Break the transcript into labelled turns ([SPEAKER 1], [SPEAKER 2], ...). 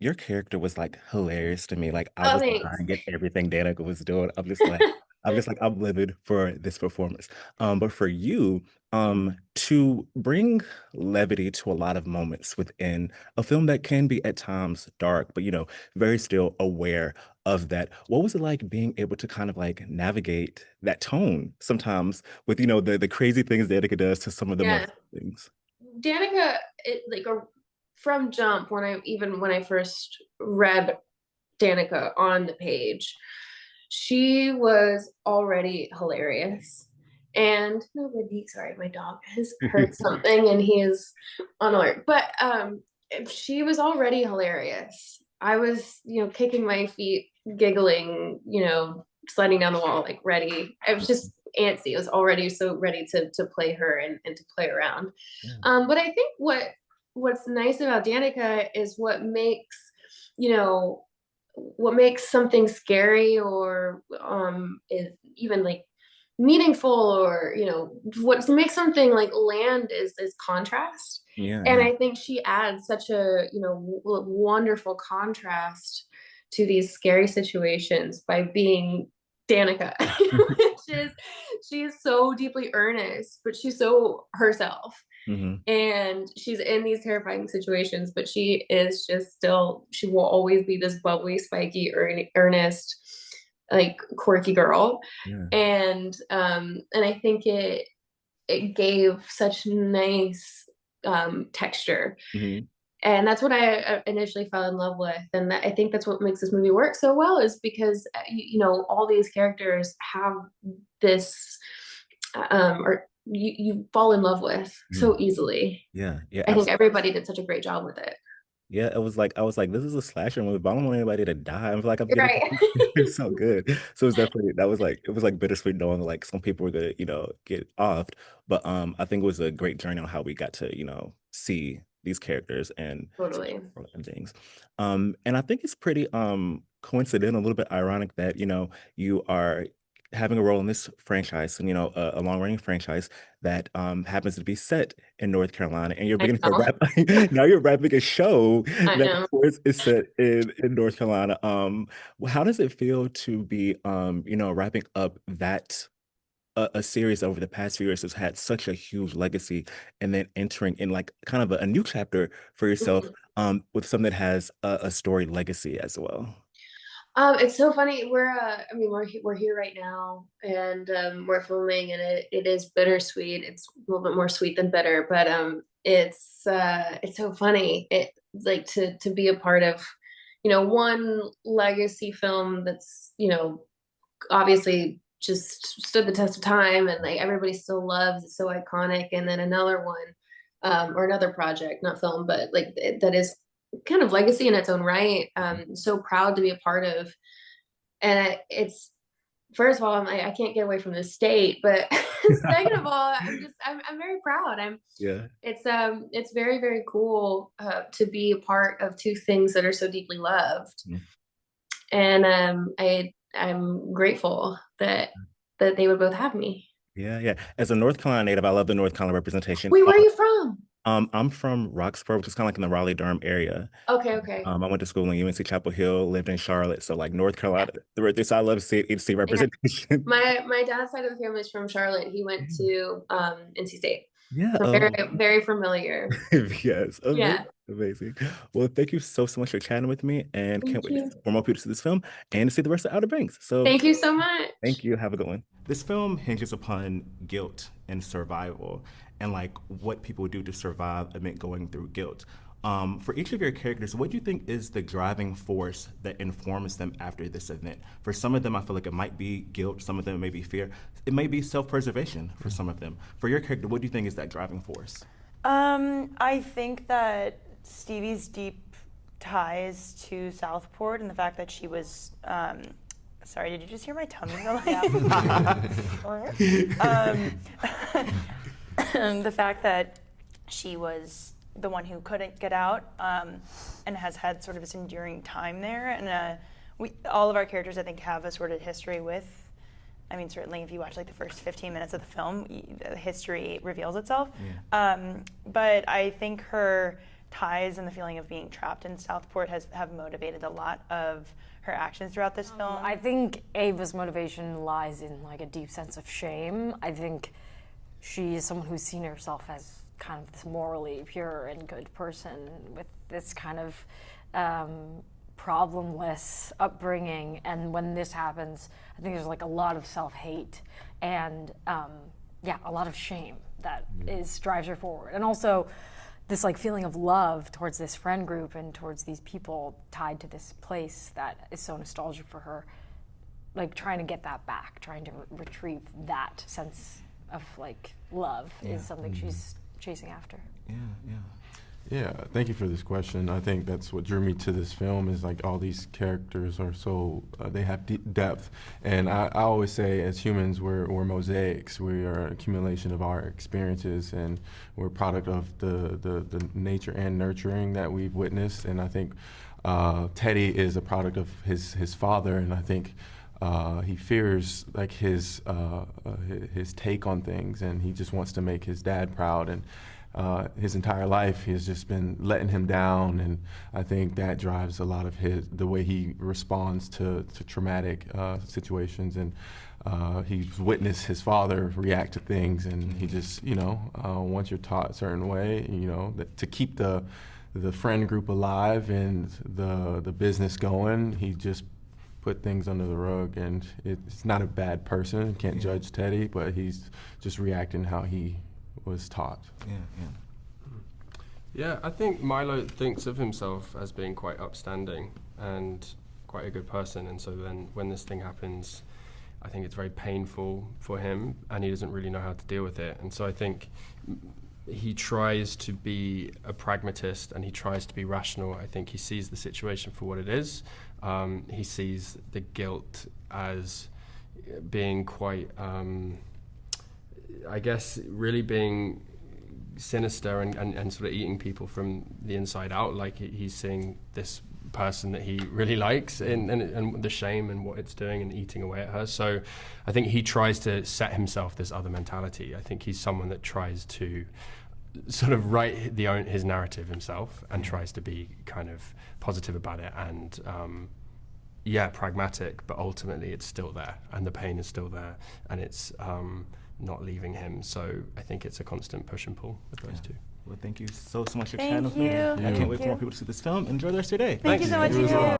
[SPEAKER 1] your character was like hilarious to me. Like I
[SPEAKER 2] Oh,
[SPEAKER 1] was
[SPEAKER 2] thanks.
[SPEAKER 1] dying at everything Danica was doing. I'm just like I'm livid for this performance. But for you, to bring levity to a lot of moments within a film that can be at times dark, but very still aware of that. What was it like being able to kind of like navigate that tone sometimes with the crazy things Danica does to some of the more
[SPEAKER 2] Yeah.
[SPEAKER 1] things?
[SPEAKER 2] Danica, from jump, when I first read Danica on the page, she was already hilarious. And nobody, sorry, my dog has heard something and he is on alert. But she was already hilarious. I was, kicking my feet, giggling, sliding down the wall, like ready. I was just antsy. I was already so ready to play her and to play around.
[SPEAKER 1] Yeah.
[SPEAKER 2] But I think what's nice about Danica is you know, what makes something scary or is even like meaningful or what makes something like land is contrast.
[SPEAKER 1] Yeah,
[SPEAKER 2] And
[SPEAKER 1] yeah.
[SPEAKER 2] I think she adds such a wonderful contrast to these scary situations by being Danica, which is she's so deeply earnest, but she's so herself.
[SPEAKER 1] Hmm.
[SPEAKER 2] And she's in these terrifying situations, but she is just still, she will always be this bubbly, spiky, earnest, like quirky girl.
[SPEAKER 1] Yeah.
[SPEAKER 2] And I think it gave such nice texture.
[SPEAKER 1] Hmm.
[SPEAKER 2] And that's what I initially fell in love with. And I think that's what makes this movie work so well is because, all these characters have this, or you fall in love with
[SPEAKER 1] Yeah.
[SPEAKER 2] so easily.
[SPEAKER 1] Yeah. Yeah.
[SPEAKER 2] I think
[SPEAKER 1] Absolutely.
[SPEAKER 2] everybody did such a great job with it.
[SPEAKER 1] Yeah. It was like I was like, this is a slasher movie, but I don't want anybody to die. I'm like, I'm getting
[SPEAKER 2] Right.
[SPEAKER 1] it's so good. So it was definitely that was like it was like bittersweet knowing like some people were gonna, get offed. But I think it was a great journey on how we got to, see these characters
[SPEAKER 2] Totally.
[SPEAKER 1] and things. And I think it's pretty coincidental, a little bit ironic that, you are having a role in this franchise and a long-running franchise that happens to be set in North Carolina, and you're
[SPEAKER 2] I
[SPEAKER 1] beginning to
[SPEAKER 2] know.
[SPEAKER 1] rap. Now you're rapping a show
[SPEAKER 2] I
[SPEAKER 1] that,
[SPEAKER 2] know.
[SPEAKER 1] of course, is set in North Carolina. How does it feel to be, wrapping up that a series over the past few years has had such a huge legacy, and then entering in like kind of a new chapter for yourself,
[SPEAKER 2] Mhm.
[SPEAKER 1] with something that has a story legacy as well?
[SPEAKER 2] It's so funny. I mean, we're here right now, and we're filming, and it is bittersweet. It's a little bit more sweet than bitter, but it's so funny. It's like to be a part of, one legacy film that's obviously just stood the test of time, and like everybody still loves. It's so iconic, and then another one, or another project, not film, but like that is kind of legacy in its own right. So proud to be a part of. And it's first of all, I can't get away from this state, but second of all, I'm very proud.
[SPEAKER 1] Yeah.
[SPEAKER 2] It's very very cool to be a part of two things that are so deeply loved, and I'm grateful that they would both have me.
[SPEAKER 1] Yeah, yeah. As a North Carolina native, I love the North Carolina representation.
[SPEAKER 2] Wait, where are you from?
[SPEAKER 1] I'm from Roxborough, which is kind of like in the Raleigh-Durham area.
[SPEAKER 2] Okay, okay.
[SPEAKER 1] I went to school in UNC Chapel Hill, lived in Charlotte, so like North Carolina. So I love seeing
[SPEAKER 2] Yeah,
[SPEAKER 1] representation.
[SPEAKER 2] my dad's side of the family is from Charlotte. He went to NC State,
[SPEAKER 1] Yeah.
[SPEAKER 2] so very
[SPEAKER 1] Oh,
[SPEAKER 2] very familiar.
[SPEAKER 1] yes. Amazing.
[SPEAKER 2] Yeah,
[SPEAKER 1] Amazing. Well, thank you so much for chatting with me, and can't
[SPEAKER 2] thank
[SPEAKER 1] wait
[SPEAKER 2] you.
[SPEAKER 1] for more people to see this film and to see the rest of Outer Banks. So
[SPEAKER 2] Thank you so much.
[SPEAKER 1] thank you. Have a good one. This film hinges upon guilt and survival, and like what people do to survive amid going through guilt. For each of your characters, what do you think is the driving force that informs them after this event? For some of them, I feel like it might be guilt. Some of them may be fear. It may be self-preservation for some of them. For your character, what do you think is that driving force?
[SPEAKER 3] I think that Stevie's deep ties to Southport and the fact that she was. Sorry, did you just hear my tummy go like the fact that she was the one who couldn't get out and has had sort of this enduring time there. And all of our characters, I think, have a sort of history with. I mean, certainly if you watch like the first 15 minutes of the film, the history reveals itself.
[SPEAKER 1] Yeah.
[SPEAKER 3] But I think her ties and the feeling of being trapped in Southport have motivated a lot of her actions throughout this film.
[SPEAKER 4] I think Ava's motivation lies in like a deep sense of shame. I think she is someone who's seen herself as kind of this morally pure and good person with this kind of problemless upbringing, and when this happens, I think there's like a lot of self-hate and a lot of shame that drives her forward, and also this like feeling of love towards this friend group and towards these people tied to this place that is so nostalgic for her, like trying to get that back, trying to retrieve that sense of like love is something she's chasing after.
[SPEAKER 5] Yeah, thank you for this question. I think that's what drew me to this film, is like all these characters are so, they have deep depth. And I always say as humans, we're mosaics. We are an accumulation of our experiences, and we're a product of the nature and nurturing that we've witnessed. And I think Teddy is a product of his father, and I think he fears like his take on things, and he just wants to make his dad proud. And his entire life, he has just been letting him down, and I think that drives a lot of the way he responds to traumatic situations. And he's witnessed his father react to things, and he just, once you're taught a certain way, that to keep the friend group alive and the business going, he just put things under the rug. And it's not a bad person, can't judge Teddy, but he's just reacting how he was taught.
[SPEAKER 6] Yeah, I think Milo thinks of himself as being quite upstanding and quite a good person, and so then when this thing happens, I think it's very painful for him, and he doesn't really know how to deal with it. And so I think he tries to be a pragmatist, and he tries to be rational. I think he sees the situation for what it is. He sees the guilt as being quite I guess really being sinister and sort of eating people from the inside out. Like he's seeing this person that he really likes and the shame and what it's doing and eating away at her. So I think he tries to set himself this other mentality. I think he's someone that tries to sort of write his narrative himself and tries to be kind of positive about it and pragmatic, but ultimately it's still there and the pain is still there and it's not leaving him. So I think it's a constant push and pull with those two.
[SPEAKER 1] Well, thank you so much for
[SPEAKER 3] Thank
[SPEAKER 1] chatting with me.
[SPEAKER 3] you.
[SPEAKER 1] I can't wait for more people to see this film. Enjoy the rest of your day.
[SPEAKER 3] Thank you so much.